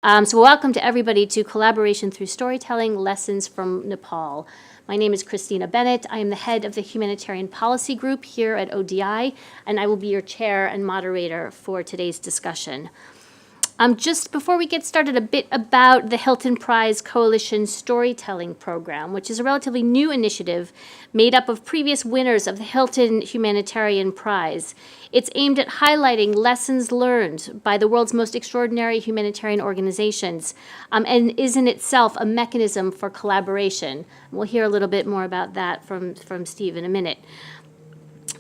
So welcome to everybody to Collaboration Through Storytelling, Lessons from Nepal. My name is Christina Bennett. I am the head of the Humanitarian Policy Group here at ODI, and I will be your chair and moderator for today's discussion. Just before we get started, a bit about the Hilton Prize Coalition Storytelling Program, which is a relatively new initiative made up of previous winners of the Hilton Humanitarian Prize. It's aimed at highlighting lessons learned by the world's most extraordinary humanitarian organizations, and is in itself a mechanism for collaboration. We'll hear a little bit more about that from Steve in a minute.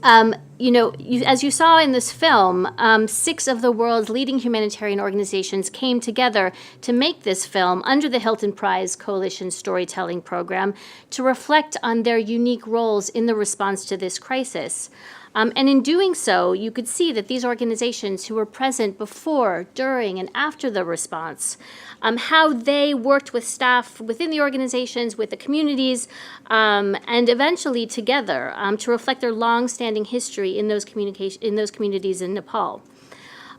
As you saw in this film, 6 of the world's leading humanitarian organizations came together to make this film under the Hilton Prize Coalition Storytelling Program to reflect on their unique roles in the response to this crisis. And in doing so, you could see that these organizations who were present before, during, and after the response, how they worked with staff within the organizations, with the communities, and eventually together to reflect their long-standing history in those communities in Nepal.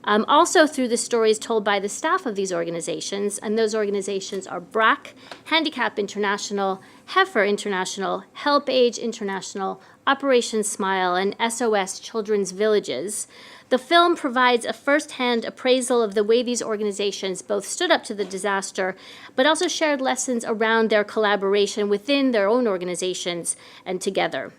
Also through the stories told by the staff of these organizations, and those organizations are BRAC, Handicap International, Heifer International, Help Age International, Operation Smile, and SOS Children's Villages. The film provides a first-hand appraisal of the way these organizations both stood up to the disaster, but also shared lessons around their collaboration within their own organizations and together.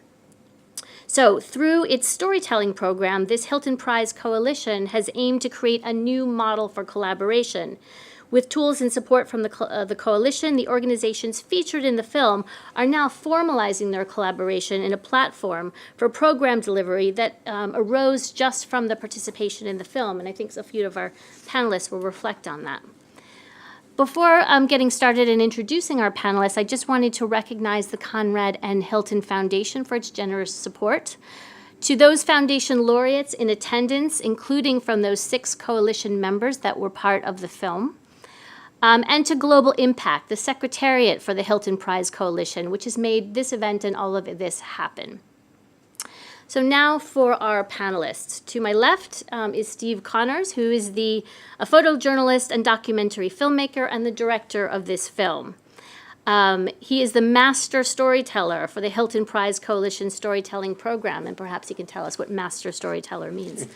So through its storytelling program, this Hilton Prize Coalition has aimed to create a new model for collaboration. With tools and support from the coalition, the organizations featured in the film are now formalizing their collaboration in a platform for program delivery that arose just from the participation in the film, and I think a few of our panelists will reflect on that. Before getting started and introducing our panelists, I just wanted to recognize the Conrad and Hilton Foundation for its generous support. To those foundation laureates in attendance, including from those 6 coalition members that were part of the film, and to Global Impact, the secretariat for the Hilton Prize Coalition, which has made this event and all of this happen. So now for our panelists. To my left is Steve Connors, who is a photojournalist and documentary filmmaker and the director of this film. He is the master storyteller for the Hilton Prize Coalition Storytelling Program, and perhaps he can tell us what master storyteller means.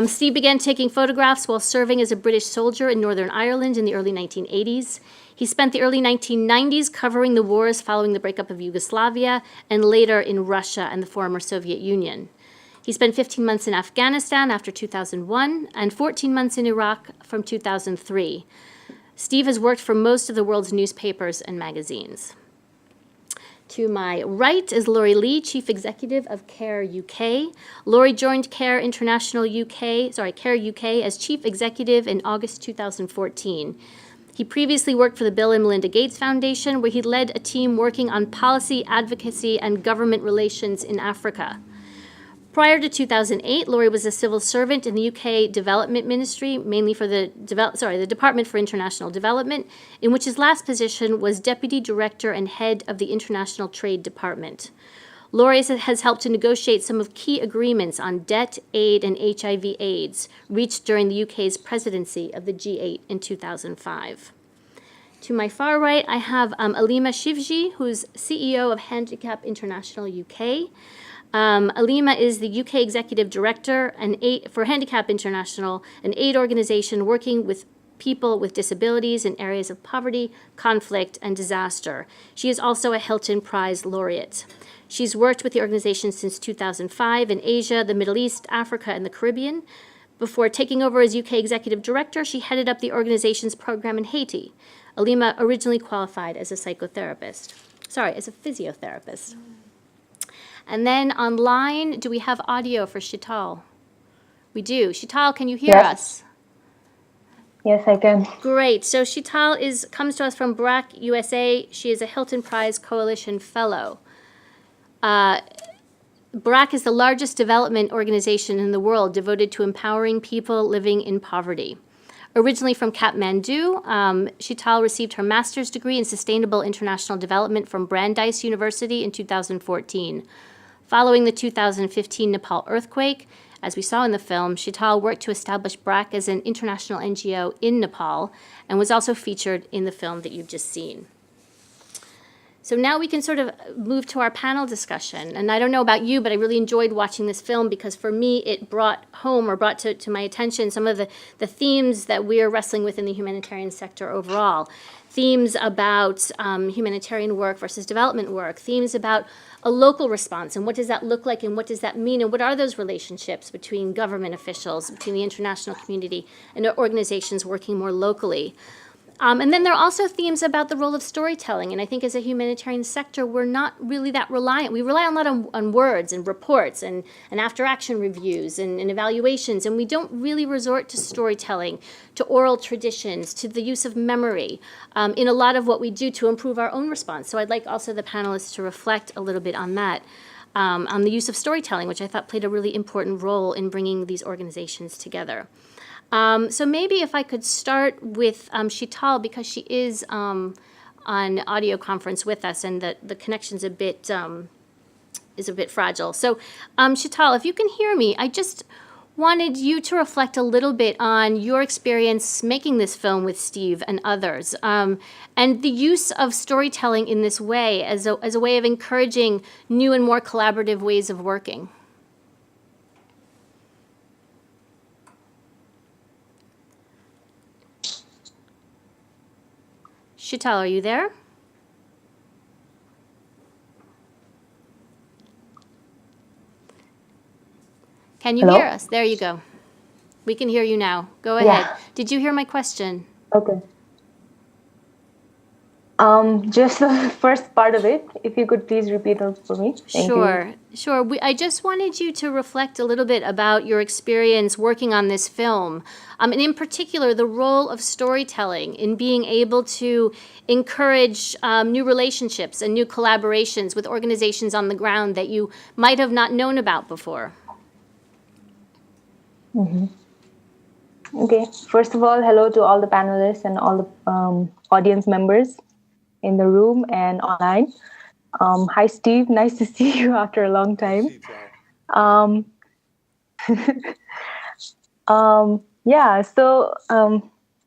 Steve began taking photographs while serving as a British soldier in Northern Ireland in the early 1980s. He spent the early 1990s covering the wars following the breakup of Yugoslavia, and later in Russia and the former Soviet Union. He spent 15 months in Afghanistan after 2001, and 14 months in Iraq from 2003. Steve has worked for most of the world's newspapers and magazines. To my right is Laurie Lee, Chief Executive of CARE UK. Laurie joined CARE UK as Chief Executive in August 2014. He previously worked for the Bill and Melinda Gates Foundation, where he led a team working on policy, advocacy, and government relations in Africa. Prior to 2008, Laurie was a civil servant in the UK Development Ministry, mainly for the Department for International Development, in which his last position was Deputy Director and Head of the International Trade Department. Laurie has helped to negotiate some of key agreements on debt, aid, and HIV/AIDS reached during the UK's presidency of the G8 in 2005. To my far right, I have Alima Shivji, who's CEO of Handicap International UK. Alima is the UK Executive Director for Handicap International, an aid organization working with people with disabilities in areas of poverty, conflict, and disaster. She is also a Hilton Prize laureate. She's worked with the organization since 2005 in Asia, the Middle East, Africa, and the Caribbean. Before taking over as UK Executive Director, she headed up the organization's program in Haiti. Alima originally qualified as a physiotherapist. And then online, do we have audio for Shital? We do. Shital, can you hear us? Yes, I can. Great. So Shital comes to us from BRAC, USA. She is a Hilton Prize Coalition Fellow. BRAC is the largest development organization in the world devoted to empowering people living in poverty. Originally from Kathmandu, Shital received her master's degree in Sustainable International Development from Brandeis University in 2014. Following the 2015 Nepal earthquake, as we saw in the film, Sheetal worked to establish BRAC as an international NGO in Nepal and was also featured in the film that you've just seen. So now we can sort of move to our panel discussion. And I don't know about you, but I really enjoyed watching this film because for me, it brought to my attention some of the themes that we are wrestling with in the humanitarian sector overall. Themes about humanitarian work versus development work, themes about a local response and what does that look like and what does that mean and what are those relationships between government officials, between the international community and organizations working more locally. And then there are also themes about the role of storytelling. And I think as a humanitarian sector, we're not really that reliant. We rely a lot on words and reports and after-action reviews and evaluations. And we don't really resort to storytelling, to oral traditions, to the use of memory in a lot of what we do to improve our own response. So I'd like also the panelists to reflect a little bit on that, on the use of storytelling, which I thought played a really important role in bringing these organizations together. So maybe if I could start with Sheetal, because she is on audio conference with us, and the connection's is a bit fragile. So Sheetal, if you can hear me, I just wanted you to reflect a little bit on your experience making this film with Steve and others, and the use of storytelling in this way as a way of encouraging new and more collaborative ways of working. Sheetal, are you there? Can you hear us? There you go. We can hear you now. Go ahead. Did you hear my question? Okay. Just the first part of it, if you could please repeat it for me. Thank you. Sure. I just wanted you to reflect a little bit about your experience working on this film, and in particular, the role of storytelling in being able to encourage new relationships and new collaborations with organizations on the ground that you might have not known about before. Mm-hmm. Okay. First of all, hello to all the panelists and all the audience members in the room and online. Hi, Steve. Nice to see you after a long time.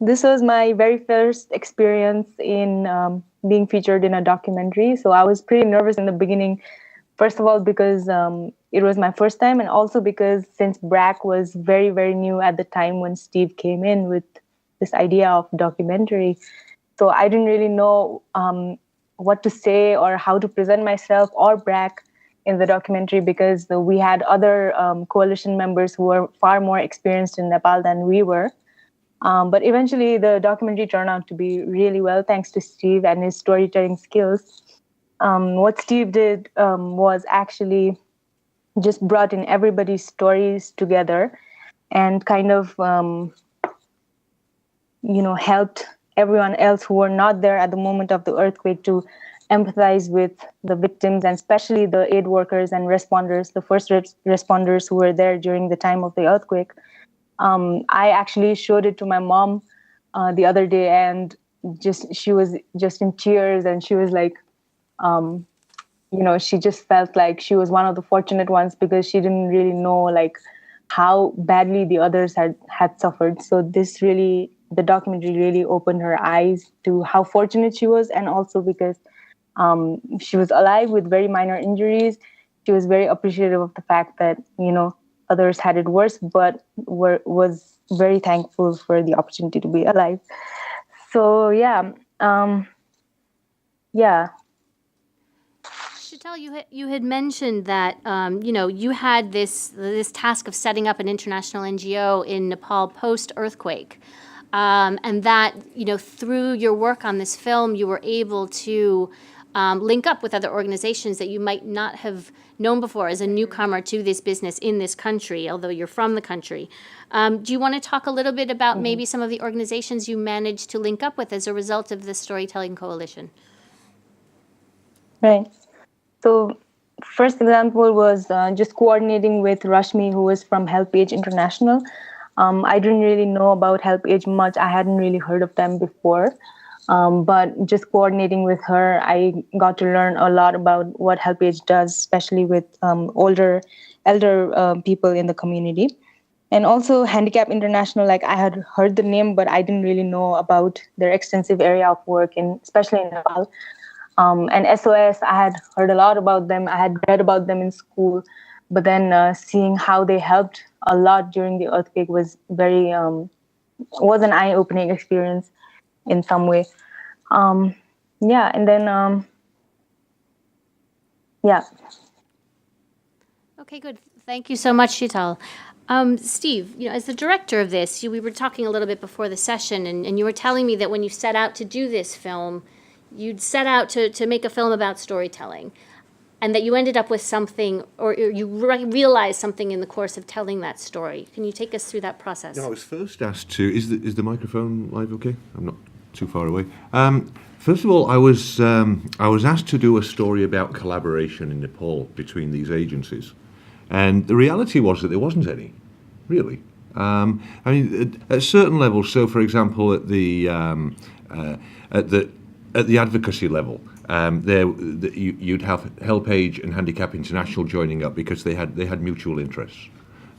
This was my very first experience in being featured in a documentary. So I was pretty nervous in the beginning, first of all, because it was my first time, and also because since BRAC was very, very new at the time when Steve came in with this idea of documentary. So I didn't really know what to say or how to present myself or BRAC in the documentary because we had other coalition members who were far more experienced in Nepal than we were. But eventually the documentary turned out to be really well, thanks to Steve and his storytelling skills. What Steve did was actually just brought in everybody's stories together and kind of, helped everyone else who were not there at the moment of the earthquake to empathize with the victims, and especially the aid workers and responders, the first responders who were there during the time of the earthquake. I actually showed it to my mom the other day, and she was just in tears, and she was like, she just felt like she was one of the fortunate ones because she didn't really know like how badly the others had suffered. So the documentary really opened her eyes to how fortunate she was, and also because she was alive with very minor injuries. She was very appreciative of the fact that, others had it worse, but was very thankful for the opportunity to be alive. So, Sheetal, you had mentioned that you had this task of setting up an international NGO in Nepal post earthquake, and that through your work on this film you were able to link up with other organizations that you might not have known before as a newcomer to this business in this country, although you're from the country. Do you want to talk a little bit about maybe some of the organizations you managed to link up with as a result of the Storytelling Coalition? Right. So first example was just coordinating with Rashmi, who was from HelpAge International. I didn't really know about HelpAge much. I hadn't really heard of them before. But just coordinating with her, I got to learn a lot about what HelpAge does, especially with elder people in the community. And also Handicap International, like I had heard the name, but I didn't really know about their extensive area of work, especially in Nepal. And SOS, I had heard a lot about them. I had read about them in school, but then seeing how they helped a lot during the earthquake was was an eye-opening experience in some way. Yeah, and then yeah. Okay, good. Thank you so much, Sheetal. Steve, as the director of this, we were talking a little bit before the session, and you were telling me that when you set out to do this film, you'd set out to make a film about storytelling, and that you ended up with something, or you realized something in the course of telling that story. Can you take us through that process? I was first asked to. Is the microphone live? Okay, I'm not too far away. First of all, I was asked to do a story about collaboration in Nepal between these agencies, and the reality was that there wasn't any, really. I mean, at certain levels. So, for example, at the advocacy level, you'd have HelpAge and Handicap International joining up because they had mutual interests.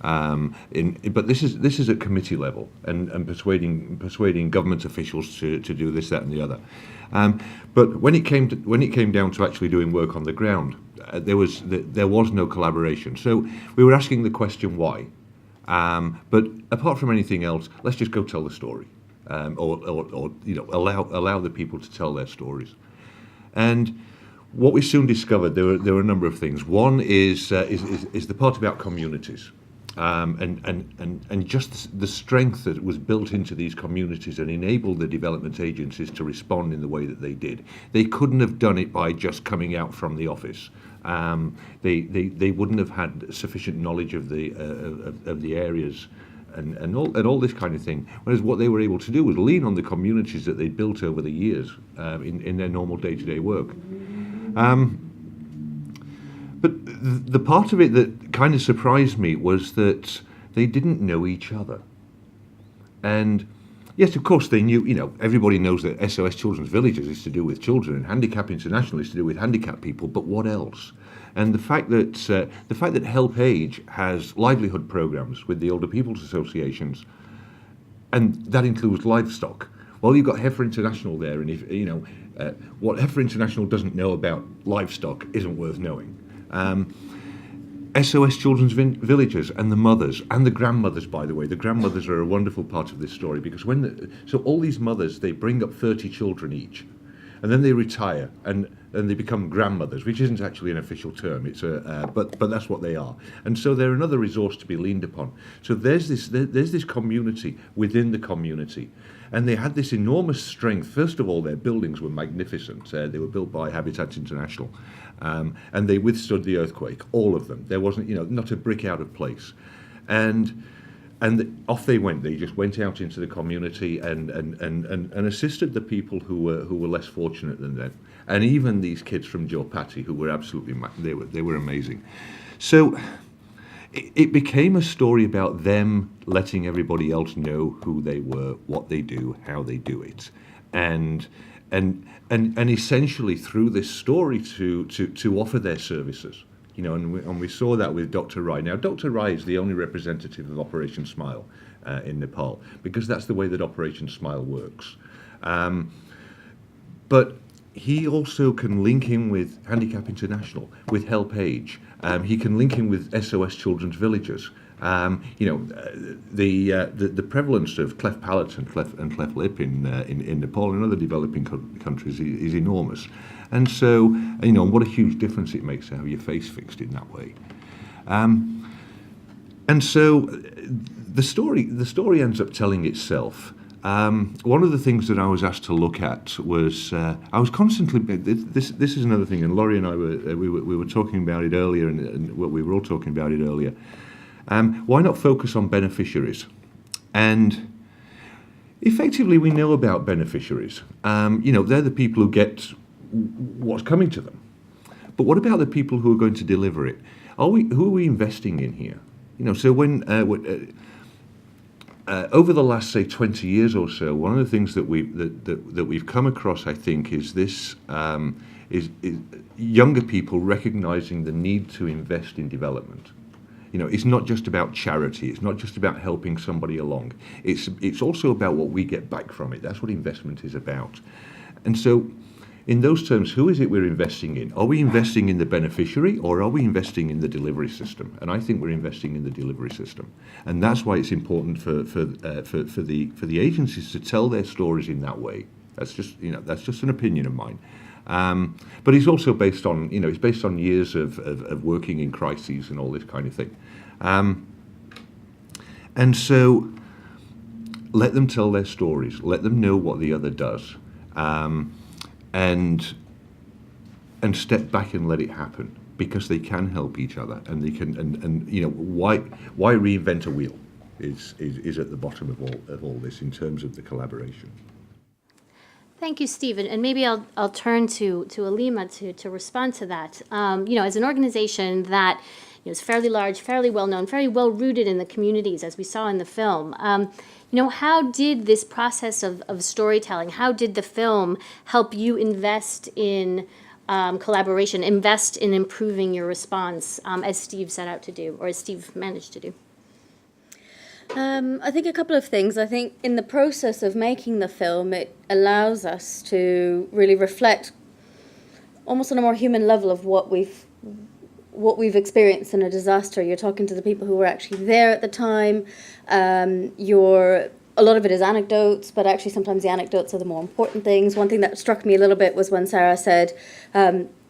But this is at committee level and persuading government officials to do this, that, and the other. But when it came down to actually doing work on the ground, there was no collaboration. So we were asking the question why. But apart from anything else, let's just go tell the story, or allow the people to tell their stories. And what we soon discovered, there were a number of things. One is the part about communities. And just the strength that was built into these communities and enabled the development agencies to respond in the way that they did. They couldn't have done it by just coming out from the office. They wouldn't have had sufficient knowledge of the areas and all this kind of thing. Whereas what they were able to do was lean on the communities that they built over the years in their normal day-to-day work. But the part of it that kind of surprised me was that they didn't know each other. And yes, of course they knew, everybody knows that SOS Children's Villages is to do with children and Handicap International is to do with handicapped people, but what else? And the fact that HelpAge has livelihood programs with the older people's associations, and that includes livestock. Well, you've got Heifer International there, and if what Heifer International doesn't know about livestock isn't worth knowing. SOS Children's Villages and the mothers and the grandmothers, by the way. The grandmothers are a wonderful part of this story because so all these mothers, they bring up 30 children each, and then they retire and they become grandmothers, which isn't actually an official term. It's but that's what they are, and so they're another resource to be leaned upon. So there's this community within the community. And they had this enormous strength. First of all, their buildings were magnificent. They were built by Habitat International, and they withstood the earthquake. All of them. There wasn't, not a brick out of place. And off they went. They just went out into the community and assisted the people who were less fortunate than them. And even these kids from Jopati, who were absolutely they were amazing. So it became a story about them letting everybody else know who they were, what they do, how they do it, and essentially through this story to offer their services, and we saw that with Dr. Rai. Now, Dr. Rai is the only representative of Operation Smile in Nepal because that's the way that Operation Smile works. But he also can link in with Handicap International, with HelpAge. He can link in with SOS Children's Villages. The prevalence of cleft palate and cleft lip in Nepal and other developing countries is enormous, and so what a huge difference it makes to have your face fixed in that way. And so the story ends up telling itself. One of the things that I was asked to look at was I was constantly. This is another thing, and Laurie and I were talking about it earlier, and we were all talking about it earlier. Why not focus on beneficiaries? And effectively, we know about beneficiaries. They're the people who get what's coming to them. But what about the people who are going to deliver it? Who are we investing in here? So when over the last, say, 20 years or so, one of the things that we've come across, I think, is this is younger people recognizing the need to invest in development. You know, it's not just about charity. It's not just about helping somebody along. It's also about what we get back from it. That's what investment is about. And so, in those terms, who is it we're investing in? Are we investing in the beneficiary, or are we investing in the delivery system? And I think we're investing in the delivery system, and that's why it's important for the agencies to tell their stories in that way. That's just an opinion of mine. But it's also based on years of working in crises and all this kind of thing. And so let them tell their stories. Let them know what the other does. And step back and let it happen, because they can help each other, and they can, and you know, why reinvent a wheel is at the bottom of all this in terms of the collaboration. Thank you, Stephen. And maybe I'll turn to Alima to respond to that. As an organization that is fairly large, fairly well known, very well rooted in the communities, as we saw in the film. How did this process of storytelling, how did the film help you invest in collaboration, invest in improving your response, as Steve set out to do, or as Steve managed to do? I think a couple of things. I think in the process of making the film, it allows us to really reflect almost on a more human level of what we've experienced in a disaster. You're talking to the people who were actually there at the time. A lot of it is anecdotes, but actually sometimes the anecdotes are the more important things. One thing that struck me a little bit was when Sarah said,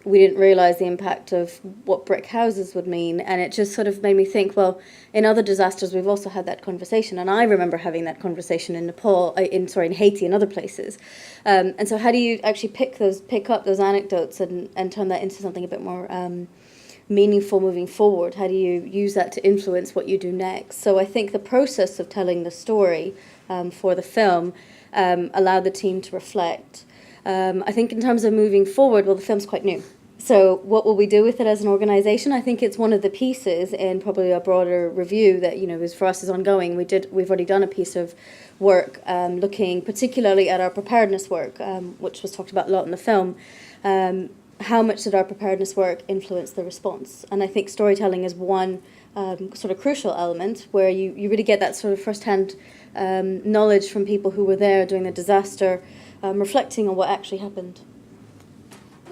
we didn't realize the impact of what brick houses would mean. And it just sort of made me think, well, in other disasters, we've also had that conversation. And I remember having that conversation in Nepal, in Haiti and other places. And so how do you actually pick up those anecdotes and turn that into something a bit more meaningful moving forward? How do you use that to influence what you do next? So I think the process of telling the story for the film allowed the team to reflect. I think in terms of moving forward, well, the film's quite new. So what will we do with it as an organization? I think it's one of the pieces in probably a broader review that, is for us is ongoing. We've already done a piece of work looking particularly at our preparedness work, which was talked about a lot in the film. How much did our preparedness work influence the response? And I think storytelling is one sort of crucial element where you really get that sort of first-hand knowledge from people who were there during the disaster, reflecting on what actually happened.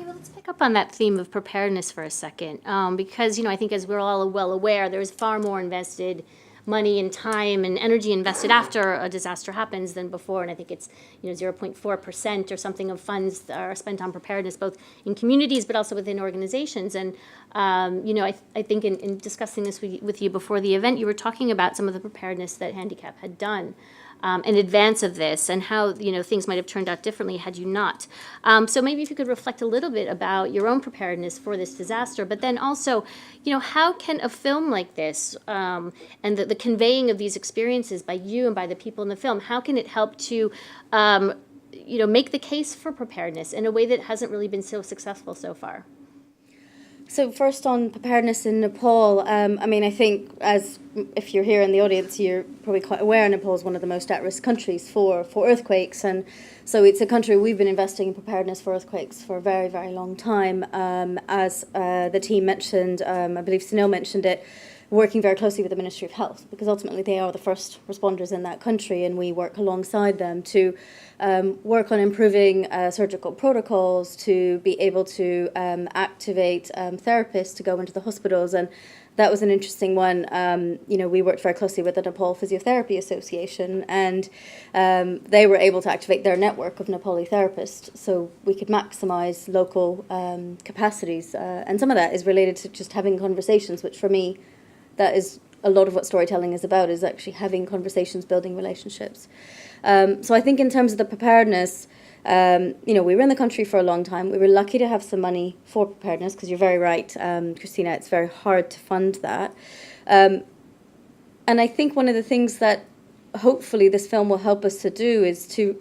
Let's pick up on that theme of preparedness for a second, because, I think as we're all well aware, there's far more invested money and time and energy invested after a disaster happens than before. And I think it's 0.4% or something of funds that are spent on preparedness, both in communities but also within organizations. And I think in discussing this with you before the event, you were talking about some of the preparedness that Handicap had done in advance of this, and how things might have turned out differently had you not. So maybe if you could reflect a little bit about your own preparedness for this disaster, but then also, how can a film like this and the conveying of these experiences by you and by the people in the film, how can it help to make the case for preparedness in a way that hasn't really been so successful so far? So first on preparedness in Nepal, I think if you're here in the audience, you're probably quite aware Nepal is one of the most at-risk countries for earthquakes. And so it's a country we've been investing in preparedness for earthquakes for a very, very long time. As the team mentioned, I believe Sunil mentioned it, working very closely with the Ministry of Health, because ultimately they are the first responders in that country, and we work alongside them to work on improving surgical protocols, to be able to activate therapists to go into the hospitals. And that was an interesting one. We worked very closely with the Nepal Physiotherapy Association, and they were able to activate their network of Nepali therapists so we could maximize local capacities. And some of that is related to just having conversations, which for me, that is a lot of what storytelling is about, is actually having conversations, building relationships. So I think in terms of the preparedness, we were in the country for a long time. We were lucky to have some money for preparedness, because you're very right, Christina, it's very hard to fund that. And I think one of the things that hopefully this film will help us to do is to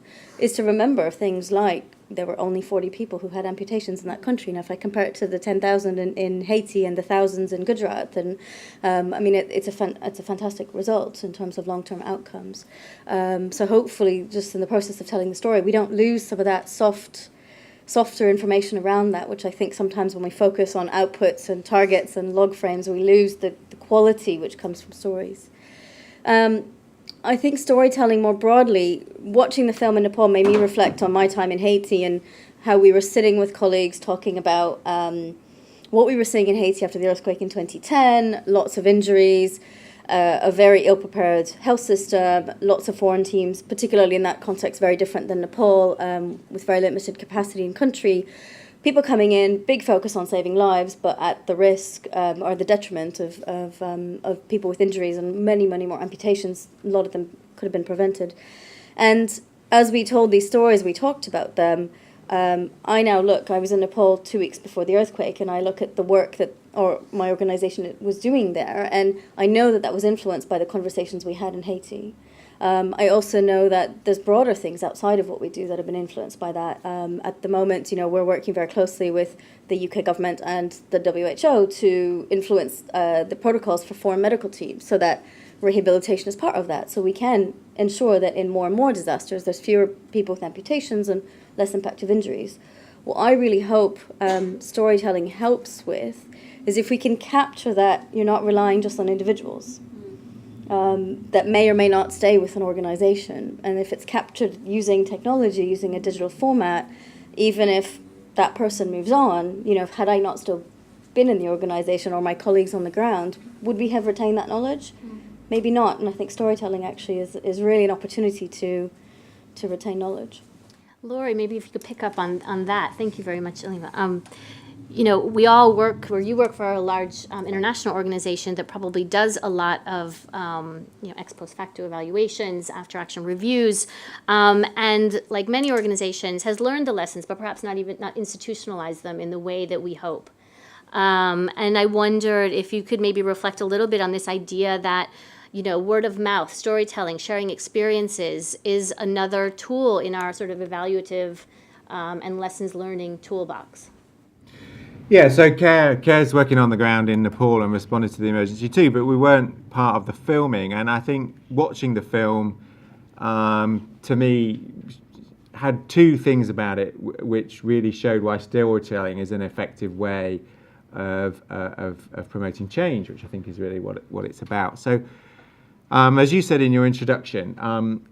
remember things like, there were only 40 people who had amputations in that country. Now, if I compare it to the 10,000 in Haiti and the thousands in Gujarat, then I mean, it's a fantastic result in terms of long-term outcomes. So hopefully, just in the process of telling the story, we don't lose some of that softer information around that, which I think sometimes when we focus on outputs and targets and log frames, we lose the quality which comes from stories. I think storytelling more broadly, watching the film in Nepal made me reflect on my time in Haiti and how we were sitting with colleagues talking about what we were seeing in Haiti after the earthquake in 2010, lots of injuries, a very ill-prepared health system, lots of foreign teams, particularly in that context, very different than Nepal, with very limited capacity in country. People coming in, big focus on saving lives, but at the risk or the detriment of people with injuries and many, many more amputations. A lot of them could have been prevented. And as we told these stories, we talked about them. I was in Nepal 2 weeks before the earthquake, and I look at the work that my organization was doing there, and I know that was influenced by the conversations we had in Haiti. I also know that there's broader things outside of what we do that have been influenced by that. At the moment, we're working very closely with the UK government and the WHO to influence the protocols for foreign medical teams so that rehabilitation is part of that. So we can ensure that in more and more disasters, there's fewer people with amputations and less impact of injuries. What I really hope storytelling helps with is if we can capture that you're not relying just on individuals. That may or may not stay with an organization. And if it's captured using technology, using a digital format, even if that person moves on, had I not still been in the organization or my colleagues on the ground, would we have retained that knowledge? Maybe not. And I think storytelling actually is really an opportunity to retain knowledge. Laurie, maybe if you could pick up on that. Thank you very much, Elima. We all work, or you work for a large international organization that probably does a lot of, ex post facto evaluations, after action reviews, and like many organizations has learned the lessons, but perhaps not institutionalized them in the way that we hope. And I wondered if you could maybe reflect a little bit on this idea that, word of mouth, storytelling, sharing experiences is another tool in our sort of evaluative and lessons learning toolbox. Yeah, so CARE's working on the ground in Nepal and responded to the emergency too, but we weren't part of the filming. And I think watching the film, to me, had two things about it which really showed why storytelling is an effective way of promoting change, which I think is really what it's about. So, as you said in your introduction,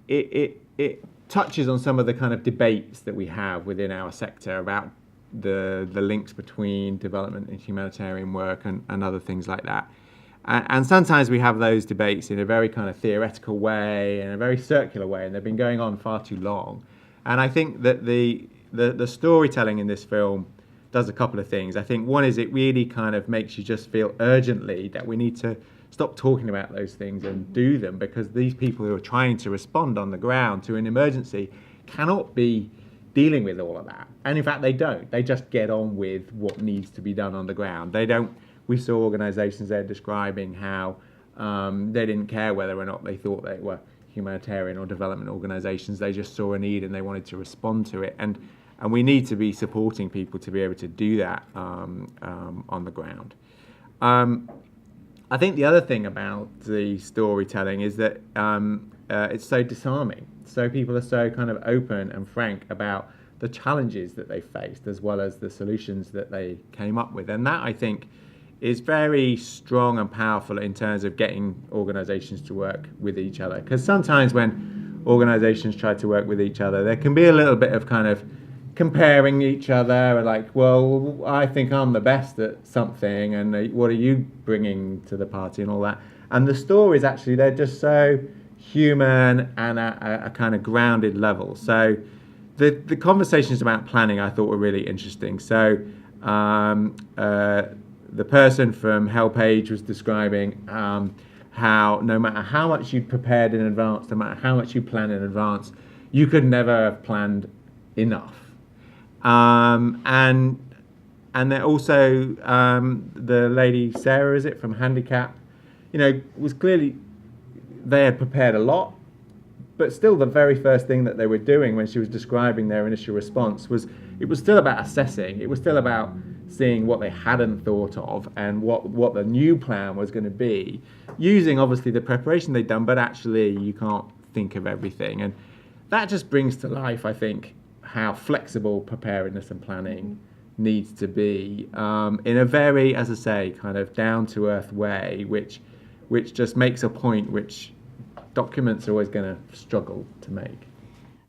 it touches on some of the kind of debates that we have within our sector about the links between development and humanitarian work and other things like that. And sometimes we have those debates in a very kind of theoretical way, in a very circular way, and they've been going on far too long. And I think that the storytelling in this film does a couple of things. I think one is it really kind of makes you just feel urgently that we need to stop talking about those things and do them, because these people who are trying to respond on the ground to an emergency cannot be dealing with all of that. And in fact, they don't. They just get on with what needs to be done on the ground. They don't. We saw organizations there describing how they didn't care whether or not they thought they were humanitarian or development organizations. They just saw a need and they wanted to respond to it. And we need to be supporting people to be able to do that on the ground. I think the other thing about the storytelling is that it's so disarming. So people are so kind of open and frank about the challenges that they faced as well as the solutions that they came up with. And that, I think, is very strong and powerful in terms of getting organizations to work with each other. Because sometimes when organizations try to work with each other, there can be a little bit of kind of comparing each other and like, well, I think I'm the best at something and what are you bringing to the party and all that. And the stories, actually, they're just so human and at a kind of grounded level. So the conversations about planning I thought were really interesting. So the person from HelpAge was describing how no matter how much you'd prepared in advance, no matter how much you planned in advance, you could never have planned enough. And then also the lady Sarah, is it, from Handicap, was clearly they had prepared a lot, But still, the very first thing that they were doing when she was describing their initial response was, it was still about assessing. It was still about seeing what they hadn't thought of and what the new plan was going to be, using obviously the preparation they'd done, but actually you can't think of everything. And that just brings to life, I think, how flexible preparedness and planning needs to be, in a very, as I say, kind of down-to-earth way, which just makes a point which documents are always going to struggle to make.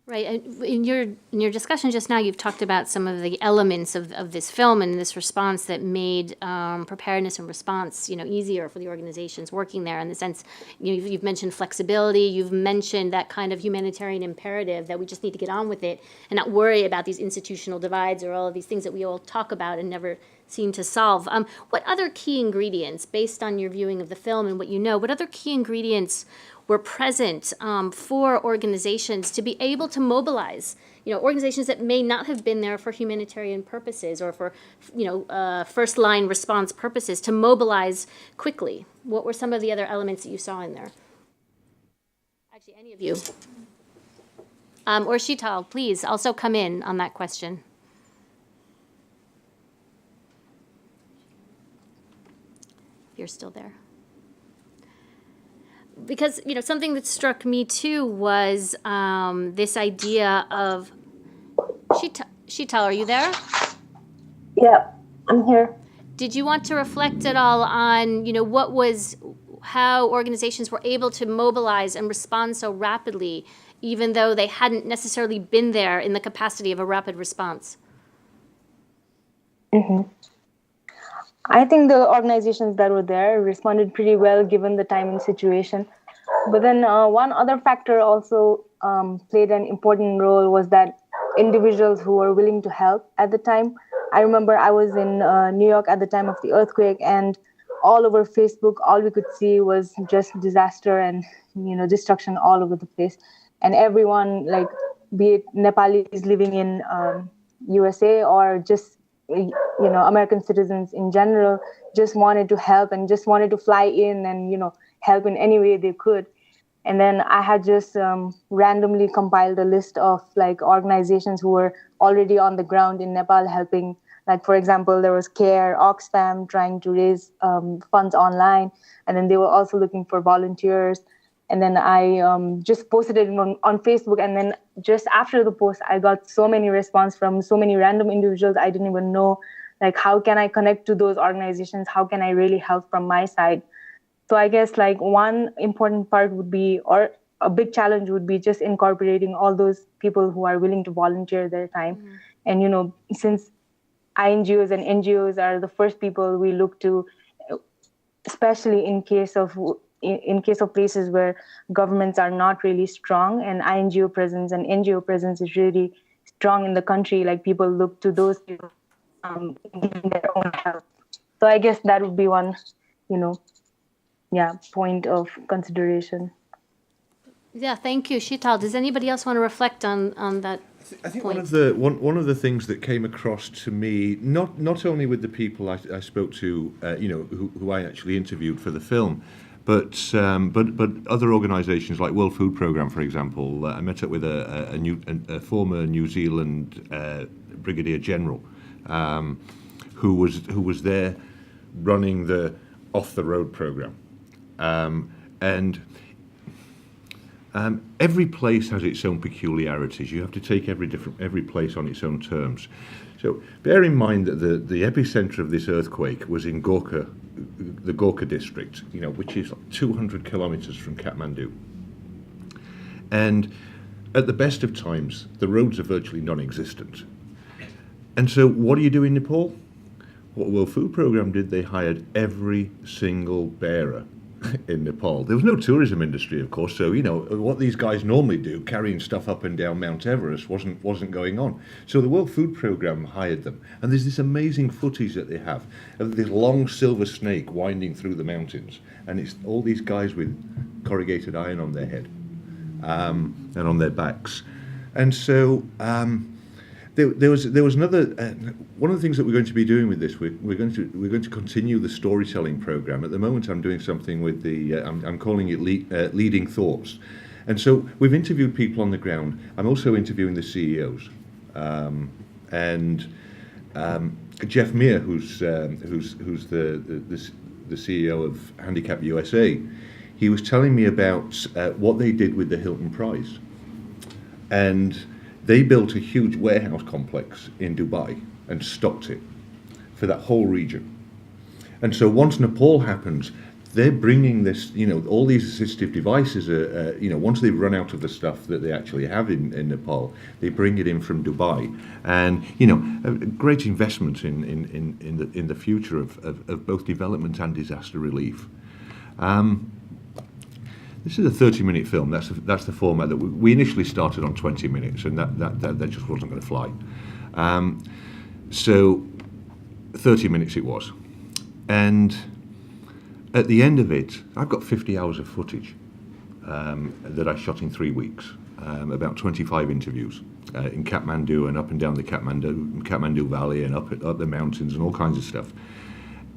Right. In your discussion just now, you've talked about some of the elements of this film and this response that made preparedness and response, easier for the organizations working there. In the sense, you've mentioned flexibility, you've mentioned that kind of humanitarian imperative that we just need to get on with it and not worry about these institutional divides or all of these things that we all talk about and never seem to solve. What other key ingredients, based on your viewing of the film and what you know, what other key ingredients were present for organizations to be able to mobilize, organizations that may not have been there for humanitarian purposes or for, first line response purposes, to mobilize quickly? What were some of the other elements that you saw in there? Actually, any of you. Or Sheetal, please also come in on that question. If you're still there. Because, something that struck me too was this idea of, Sheetal, are you there? Yeah, I'm here. Did you want to reflect at all on, how organizations were able to mobilize and respond so rapidly, even though they hadn't necessarily been there in the capacity of a rapid response? Mm-hmm. I think the organizations that were there responded pretty well given the time and situation. But then one other factor also played an important role was that individuals who were willing to help at the time. I remember I was in New York at the time of the earthquake, and all over Facebook, all we could see was just disaster and, destruction all over the place. And everyone, be it Nepalis living in USA or just American citizens in general, just wanted to help and just wanted to fly in and, help in any way they could. And then I had just randomly compiled a list of organizations who were already on the ground in Nepal helping. For example, there was CARE, Oxfam trying to raise funds online. And then they were also looking for volunteers. And then I just posted it on Facebook. And then just after the post, I got so many response from so many random individuals I didn't even know. How can I connect to those organizations? How can I really help from my side? So I guess one important part would be, or a big challenge would be, just incorporating all those people who are willing to volunteer their time. Mm-hmm. And, since INGOs and NGOs are the first people we look to, especially in case of places where governments are not really strong and INGO presence and NGO presence is really strong in the country, people look to those people giving their own help. So I guess that would be one, point of consideration. Yeah, thank you. Sheetal, does anybody else want to reflect on that? I think point? one of the things that came across to me, not only with the people I spoke to, who I actually interviewed for the film, but other organisations like World Food Programme, for example. I met up with a former New Zealand Brigadier General, who was there running the Off the Road programme, and every place has its own peculiarities. You have to take every place on its own terms. So bear in mind that the epicenter of this earthquake was in Gorkha, the Gorkha district, which is 200 kilometers from Kathmandu. And at the best of times, the roads are virtually non-existent. And so what do you do in Nepal? What World Food Programme did, they hired every single bearer in Nepal. There was no tourism industry, of course, so what these guys normally do, carrying stuff up and down Mount Everest, wasn't going on. So the World Food Programme hired them, and there's this amazing footage that they have of this long silver snake winding through the mountains, and it's all these guys with corrugated iron on their head and on their backs, and so. There was another one of the things that we're going to be doing with this. We're going to continue the storytelling program. At the moment, I'm doing something with the I'm calling it Leading Thoughts, And so we've interviewed people on the ground. I'm also interviewing the CEOs. And Jeff Meir, who's the CEO of Handicap USA, he was telling me about what they did with the Hilton Prize. And they built a huge warehouse complex in Dubai and stocked it for that whole region. And so once Nepal happens, they're bringing this, all these assistive devices, once they've run out of the stuff that they actually have in Nepal, they bring it in from Dubai. And, a great investment in the future of both development and disaster relief. This is a 30-minute film. That's the format that we initially started on 20 minutes, and that just wasn't going to fly. So 30 minutes it was. And at the end of it, I've got 50 hours of footage that I shot in 3 weeks, about 25 interviews in Kathmandu and up and down the Kathmandu Valley and up the mountains and all kinds of stuff.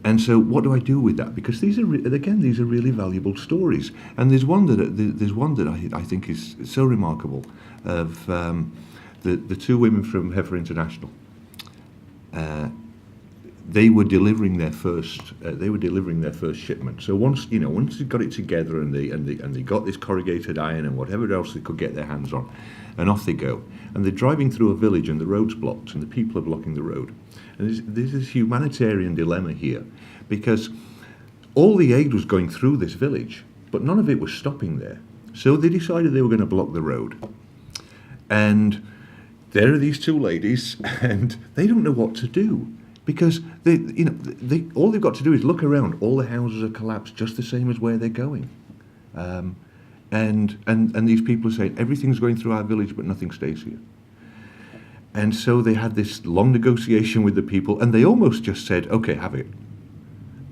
And so, what do I do with that? Because these are really valuable stories. And there's one that I think is so remarkable of the two women from Heifer International. They were delivering their first shipment. So once they got it together and they got this corrugated iron and whatever else they could get their hands on, and off they go. And they're driving through a village and the road's blocked and the people are blocking the road. And there's this humanitarian dilemma here, because all the aid was going through this village, but none of it was stopping there. So they decided they were going to block the road. And there are these two ladies, and they don't know what to do, because all they've got to do is look around. All the houses are collapsed, just the same as where they're going. And these people are saying everything's going through our village, but nothing stays here. And so they had this long negotiation with the people, and they almost just said, "Okay, have it."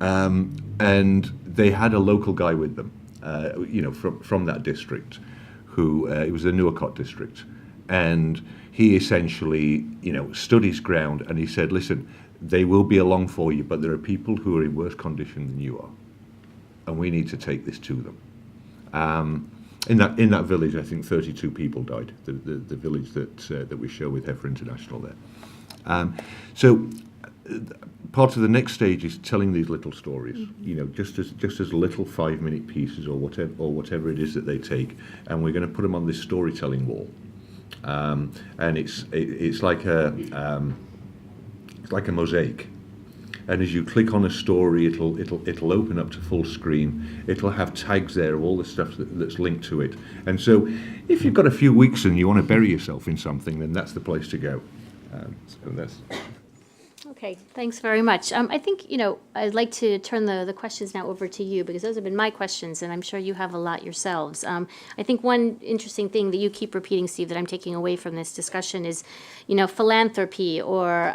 And they had a local guy with them, from that district, who it was the Nuwakot district, and he essentially, stood his ground, and he said, "Listen, they will be along for you, but there are people who are in worse condition than you are, and we need to take this to them." In that village, I think 32 people died. The village that we show with Heifer International there. So part of the next stage is telling these little stories. Just as little 5-minute pieces or whatever it is that they take, and we're going to put them on this storytelling wall. And it's like a mosaic. And as you click on a story, it'll open up to full screen. It'll have tags there of all the stuff that's linked to it. And so, if you've got a few weeks and you want to bury yourself in something, then that's the place to go. So that's. Okay, thanks very much. I think, I'd like to turn the questions now over to you, because those have been my questions, and I'm sure you have a lot yourselves. I think one interesting thing that you keep repeating, Steve, that I'm taking away from this discussion is, philanthropy or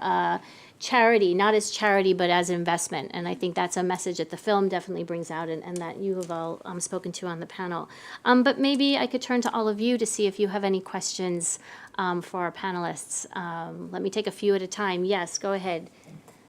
charity, not as charity, but as investment. And I think that's a message that the film definitely brings out, and that you have all spoken to on the panel. But maybe I could turn to all of you to see if you have any questions for our panelists. Let me take a few at a time. Yes, go ahead.